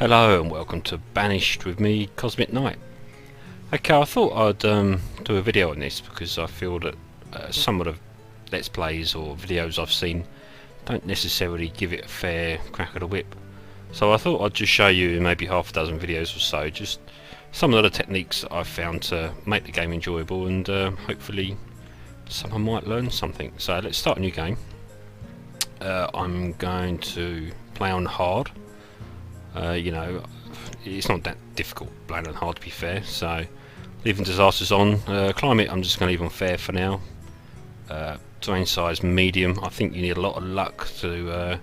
Hello and welcome to Banished with me, Mrcosmicnite. Okay, I thought I'd do a video on this because I feel that some of the Let's Plays or videos I've seen don't necessarily give it a fair crack of the whip. So I thought I'd just show you in maybe half a dozen videos or so just some of the techniques that I've found to make the game enjoyable, and hopefully someone might learn something. So let's start a new game. I'm going to play on hard. You know, it's not that difficult playing on hard, to be fair. So leaving disasters on, climate I'm just going to leave on fair for now. Terrain size medium. I think you need a lot of luck to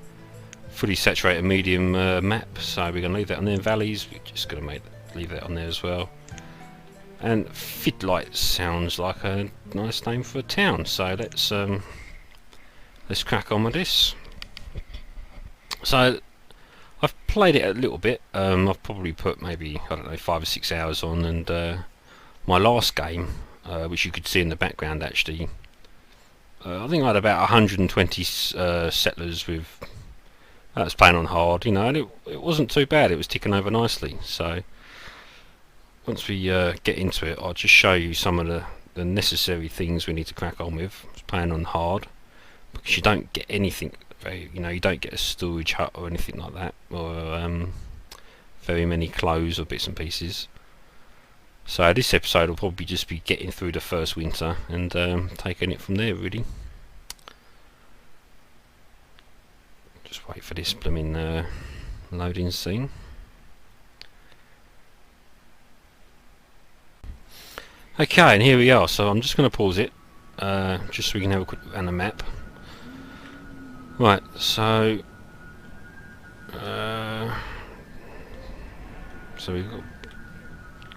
fully saturate a medium map, so we're going to leave that on there. Valleys, we're just going to leave that on there as well. And Fidlight sounds like a nice name for a town, so let's crack on with this. So I've played it a little bit. I've probably put maybe, I don't know, 5 or 6 hours on, and my last game, which you could see in the background actually, I think I had about 120 settlers with. I was playing on hard, you know, and it wasn't too bad. It was ticking over nicely. So once we get into it, I'll just show you some of the necessary things we need to crack on with. Playing on hard, because you don't get anything. You don't get a storage hut or anything like that, or very many clothes or bits and pieces. So this episode will probably just be getting through the first winter and taking it from there, really. Just wait for this blooming loading scene. Okay, and here we are. So I'm just going to pause it, just so we can have a quick look at the map. Right, so we've got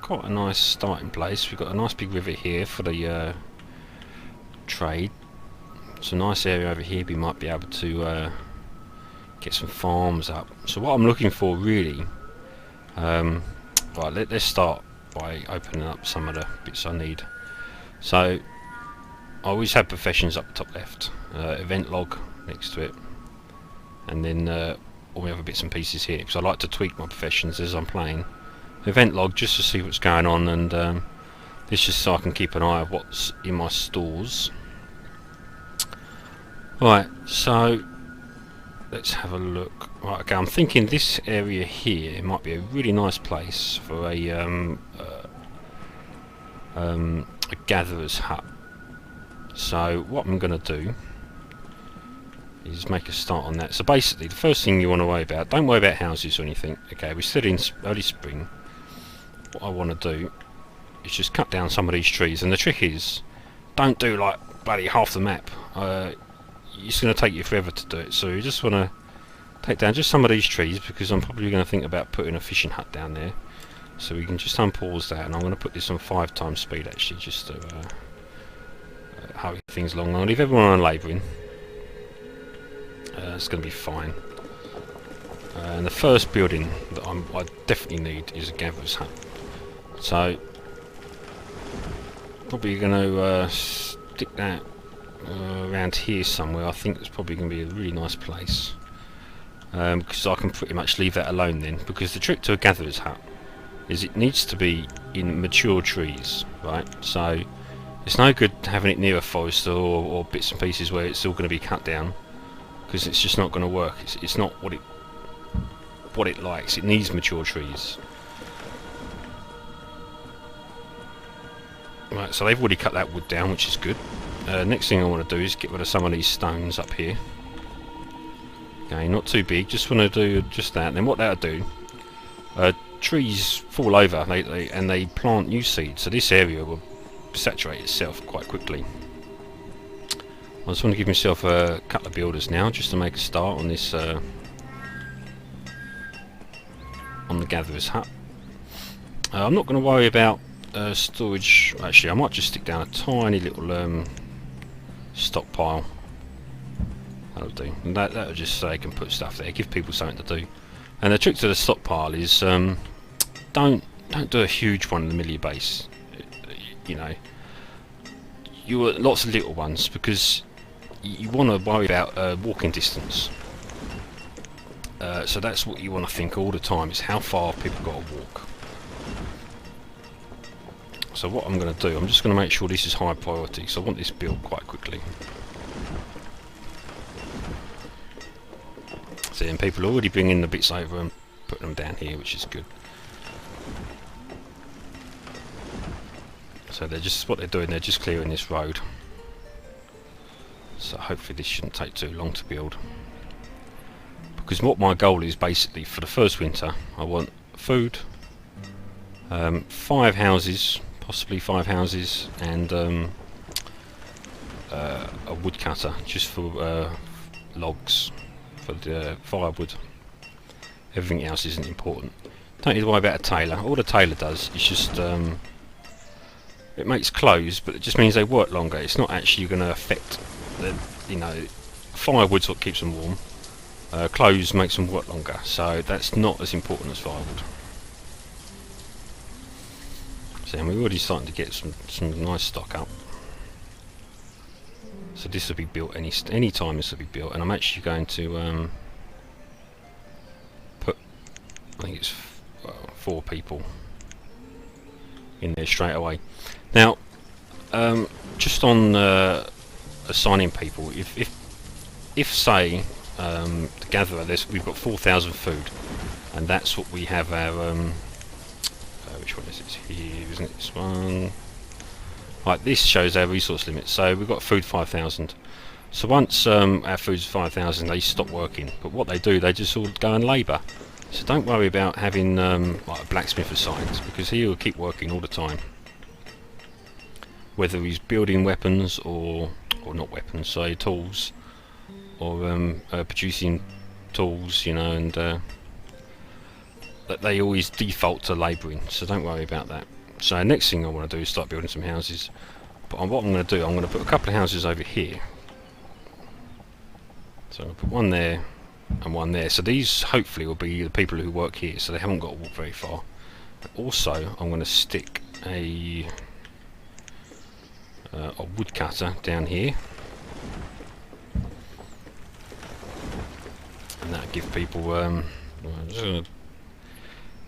quite a nice starting place. We've got a nice big river here for the trade. It's a nice area over here. We might be able to get some farms up. So what I'm looking for really, right, let's start by opening up some of the bits I need. So I always have professions up the top left, event log next to it, and then all the other bits and pieces here, because I like to tweak my professions as I'm playing. Event log just to see what's going on, and this just so I can keep an eye on what's in my stores. Right, so let's have a look. Right, okay, I'm thinking this area here might be a really nice place for a gatherer's hut. So what I'm going to do is make a start on that. So basically the first thing you want to worry about, don't worry about houses or anything. Okay, we're still in early spring. What I want to do is just cut down some of these trees, and the trick is don't do like bloody half the map. It's going to take you forever to do it, so you just want to take down just some of these trees, because I'm probably going to think about putting a fishing hut down there. So we can just unpause that, and I'm going to put this on 5 times speed actually, just to hurry things along. I'll leave everyone on labouring. It's going to be fine. And the first building that I definitely need is a gatherer's hut. So probably going to stick that around here somewhere. I think it's probably going to be a really nice place, because I can pretty much leave that alone then. Because the trick to a gatherer's hut is it needs to be in mature trees, right? So it's no good having it near a forest or bits and pieces where it's all going to be cut down, because it's just not going to work. It's not what it likes. It needs mature trees. Right, so they've already cut that wood down, which is good. Next thing I want to do is get rid of some of these stones up here. Okay, not too big, just want to do just that. And then what that'll do, trees fall over and they plant new seeds, so this area will saturate itself quite quickly. I just want to give myself a couple of builders now, just to make a start on this, on the gatherer's hut. I'm not going to worry about storage. Actually, I might just stick down a tiny little stockpile. That'll do. And that'll just so they can put stuff there, give people something to do. And the trick to the stockpile is don't do a huge one in the middle of your base. You know, you want lots of little ones, because you want to worry about walking distance. So that's what you want to think all the time, is how far people got to walk. So what I'm going to do, I'm just going to make sure this is high priority, so I want this built quite quickly. So then people are already bringing the bits over and putting them down here, which is good. So they're just, what they're doing, they're just clearing this road. So hopefully this shouldn't take too long to build. Because what my goal is basically for the first winter, I want food, 5 houses, possibly 5 houses, and a woodcutter just for logs, for the firewood. Everything else isn't important. Don't need to worry about a tailor. All the tailor does is just it makes clothes, but it just means they work longer. It's not actually going to affect the, you know, firewood's what keeps them warm. Clothes makes them work longer, so that's not as important as firewood. So we're already starting to get some nice stock up. So this will be built any time. This will be built, and I'm actually going to put, I think it's 4 people in there straight away. Now, just on assigning people, if say the gatherer, we've got 4,000 food, and that's what we have our which one is it? Here, isn't it? This one. Right, this shows our resource limit. So we've got food 5,000. So once our food's 5,000, they stop working. But what they do, they just all go and labour. So don't worry about having like a blacksmith assigned, because he will keep working all the time. Whether he's building weapons or not weapons, say tools, or producing tools, you know, and that they always default to labouring. So don't worry about that. So next thing I want to do is start building some houses. But what I'm going to do, I'm going to put a couple of houses over here. So I'll put one there and one there. So these hopefully will be the people who work here, so they haven't got to walk very far. Also, I'm going to stick a woodcutter down here, and that'll give people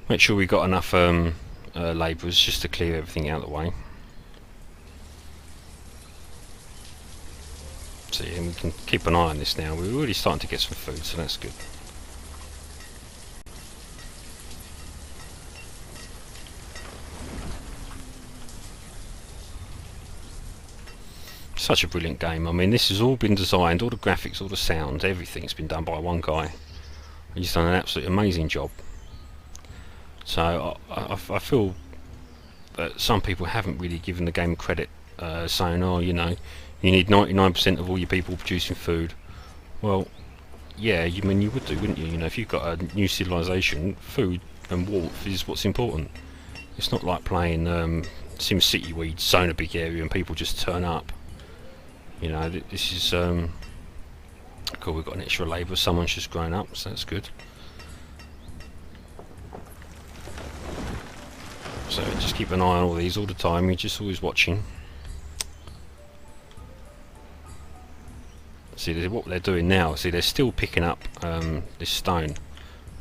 make sure we got enough labourers just to clear everything out of the way. So yeah, we can keep an eye on this now. We're already starting to get some food, so that's good. Such a brilliant game. I mean, this has all been designed, all the graphics, all the sound, everything's been done by one guy. He's done an absolutely amazing job. So I feel that some people haven't really given the game credit, saying, oh, you know, you need 99% of all your people producing food. Well, yeah, you would do, wouldn't you? You know, if you've got a new civilization, food and warmth is what's important. It's not like playing SimCity where you zone a big area and people just turn up. You know, this is cool. We've got an extra labour. Someone's just grown up, so that's good. So just keep an eye on all these all the time. You're just always watching. See what they're doing now. See, they're still picking up this stone.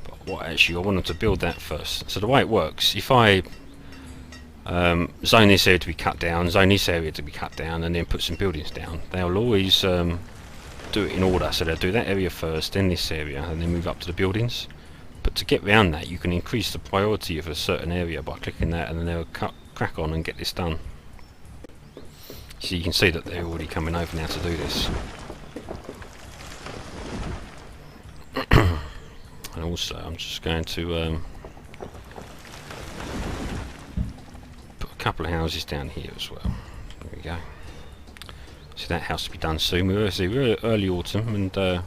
But what actually I want them to build that first. So the way it works, if I zone this area to be cut down, zone this area to be cut down, and then put some buildings down, they'll always do it in order. So they'll do that area first, then this area, and then move up to the buildings. But to get around that, you can increase the priority of a certain area by clicking that, and then they'll crack on and get this done. So you can see that they're already coming over now to do this. And also, I'm just going to put a couple of houses down here as well. There we go. So that house to be done soon. We're early autumn, and we're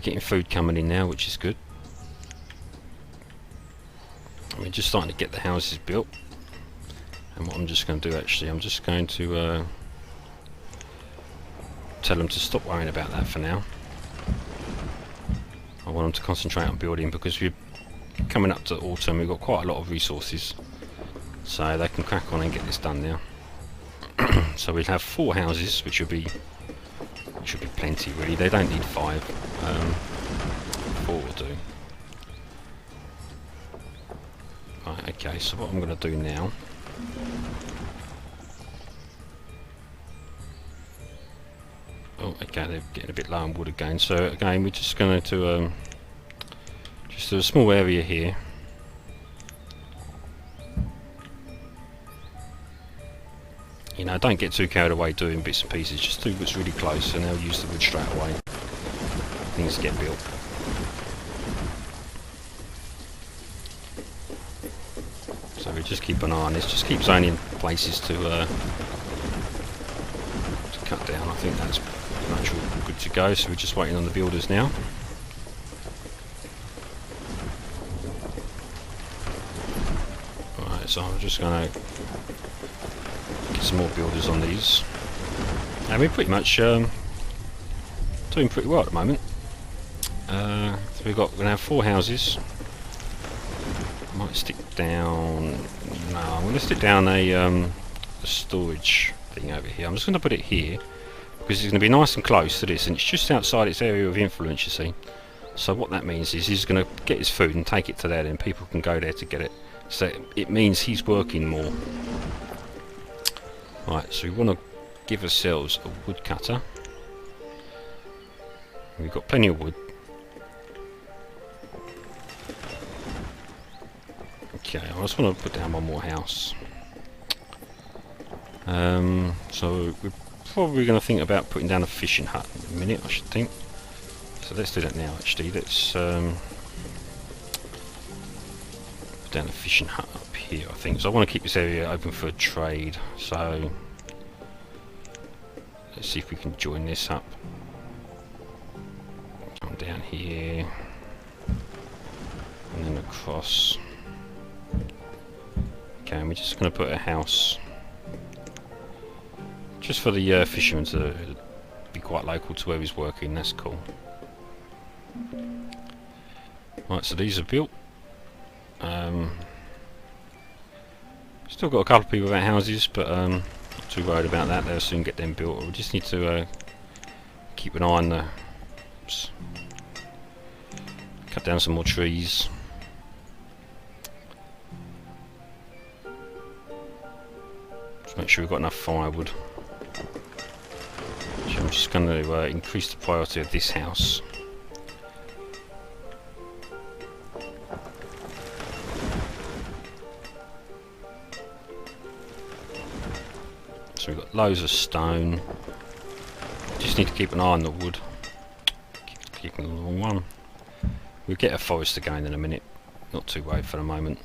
getting food coming in now, which is good. We're just starting to get the houses built. And what I'm just going to do, actually, I'm just going to tell them to stop worrying about that for now. I want them to concentrate on building, because we're coming up to autumn. We've got quite a lot of resources, so they can crack on and get this done now. So we'll have 4 houses, which should be plenty really. They don't need 5. 4 will do. Right, okay, so what I'm going to do now... Oh, okay, they're getting a bit low on wood again. So again, we're just going to just do a small area here. You know, don't get too carried away doing bits and pieces. Just do what's really close, and they'll use the wood straight away. Things get built. So we just keep an eye on this. Just keep zoning places to cut down. I think that's pretty much all good to go. So we're just waiting on the builders now. Alright, so I'm just going to get some more builders on these. And we're pretty much doing pretty well at the moment. So we're going to have 4 houses. Might stick down... No, I'm going to stick down a storage thing over here. I'm just going to put it here because it's going to be nice and close to this, and it's just outside its area of influence, you see. So what that means is he's going to get his food and take it to there, and people can go there to get it. So it means he's working more. Right, so we want to give ourselves a woodcutter. We've got plenty of wood. Okay, I just want to put down one more house. So we're probably going to think about putting down a fishing hut in a minute, I should think. So let's do that now, actually. Let's put down a fishing hut up here, I think. So I want to keep this area open for trade. So let's see if we can join this up. Come down here. And then across. Okay, and we're just going to put a house just for the fishermen to be quite local to where he's working. That's cool. Right, so these are built. Still got a couple of people without houses, but not too worried about that. They'll soon get them built. We just need to keep an eye on the... Oops. Cut down some more trees. Just make sure we've got enough firewood. So I'm just going to increase the priority of this house. So we've got loads of stone. Just need to keep an eye on the wood. Keeping the wrong one. We'll get a forest again in a minute. Not too worried for the moment.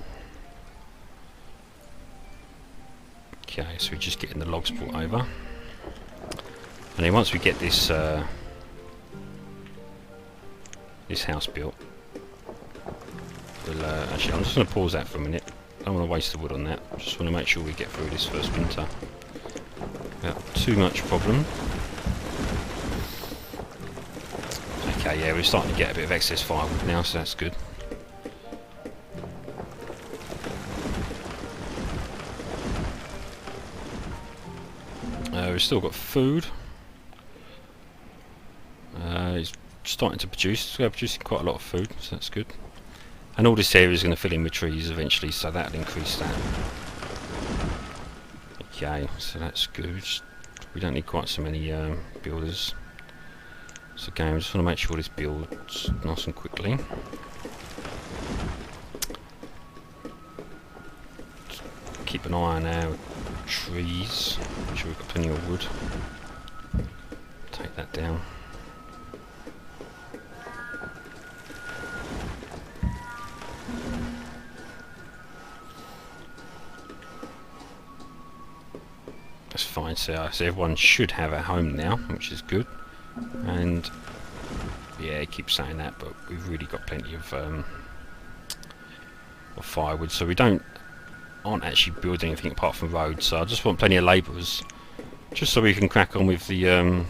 Okay, so we're just getting the logs brought over. And then once we get this this house built, we'll actually I'm just going to pause that for a minute. I don't want to waste the wood on that. I just want to make sure we get through this first winter without too much problem. Okay, yeah, we're starting to get a bit of excess firewood now, so that's good. We've still got food. It's starting to produce. We're producing quite a lot of food, so that's good. And all this area is going to fill in with trees eventually, so that'll increase that. Okay, so that's good. We don't need quite so many builders. So again, we just want to make sure this builds nice and quickly. Just keep an eye on our trees. Make sure we've got plenty of wood. Take that down. That's fine. So everyone should have a home now, which is good. And yeah, it keeps saying that, but we've really got plenty of firewood, so we aren't actually building anything apart from roads. So I just want plenty of labourers, just so we can crack on with the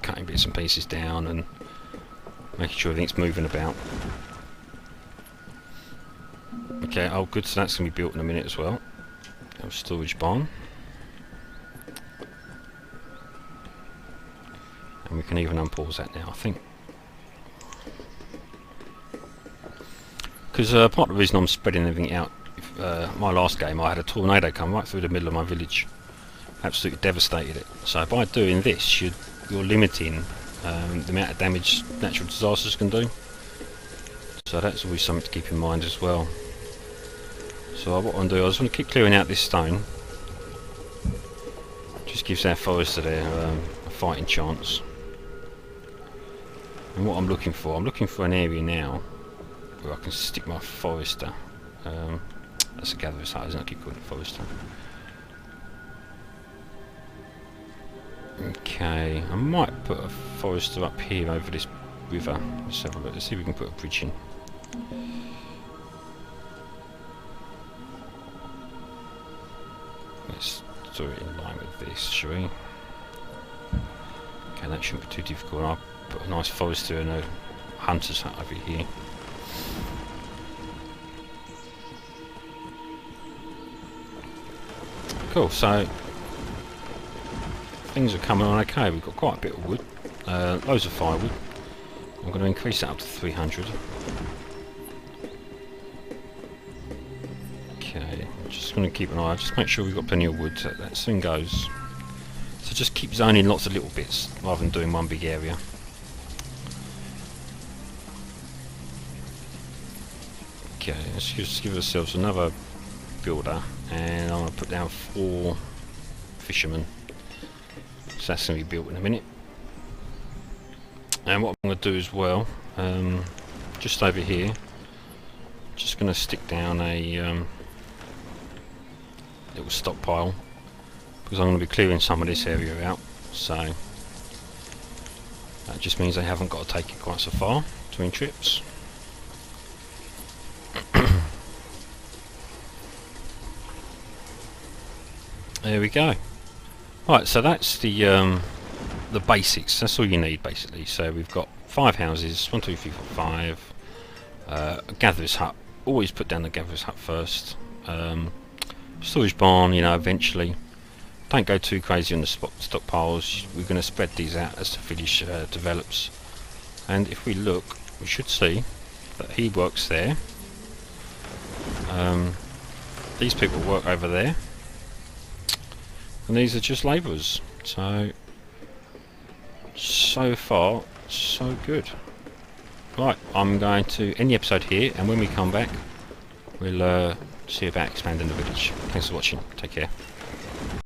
cutting bits and pieces down and making sure everything's moving about. Okay, oh good, so that's going to be built in a minute as well. Our storage barn. And we can even unpause that now, I think. Because part of the reason I'm spreading everything out, my last game I had a tornado come right through the middle of my village, absolutely devastated it. So by doing this, you're limiting the amount of damage natural disasters can do. So that's always something to keep in mind as well. So what I'm doing, I just want to keep clearing out this stone. Just gives our forester there a fighting chance. And what I'm looking for an area now where I can stick my forester. That's a gatherer's hut, isn't it? I keep calling it forester. Okay, I might put a forester up here over this river. Let's have a look. Let's see if we can put a bridge in. Let's do it in line with this, shall we? Okay, that shouldn't be too difficult. I'll put a nice forester and a hunter's hut over here. Cool, so things are coming on okay. We've got quite a bit of wood, loads of firewood. I'm going to increase that up to 300. Okay, just going to keep an eye, just make sure we've got plenty of wood so that soon goes. So just keep zoning lots of little bits rather than doing one big area. Okay, let's just give ourselves another builder, and I'm going to put down 4 fishermen. So that's going to be built in a minute. And what I'm going to do as well, just over here, just going to stick down a little stockpile, because I'm going to be clearing some of this area out. So that just means they haven't got to take it quite so far between trips. There we go. Right, so that's the basics. That's all you need basically. So we've got 5 houses, 1, 2, 3, 4, 5. A gatherer's hut. Always put down the gatherer's hut first. Storage barn, you know, eventually. Don't go too crazy on the stockpiles. We're going to spread these out as the village develops. And if we look, we should see that he works there. These people work over there. And these are just labourers. So far, so good. Right, I'm going to end the episode here, and when we come back, we'll see about expanding the village. Thanks for watching. Take care.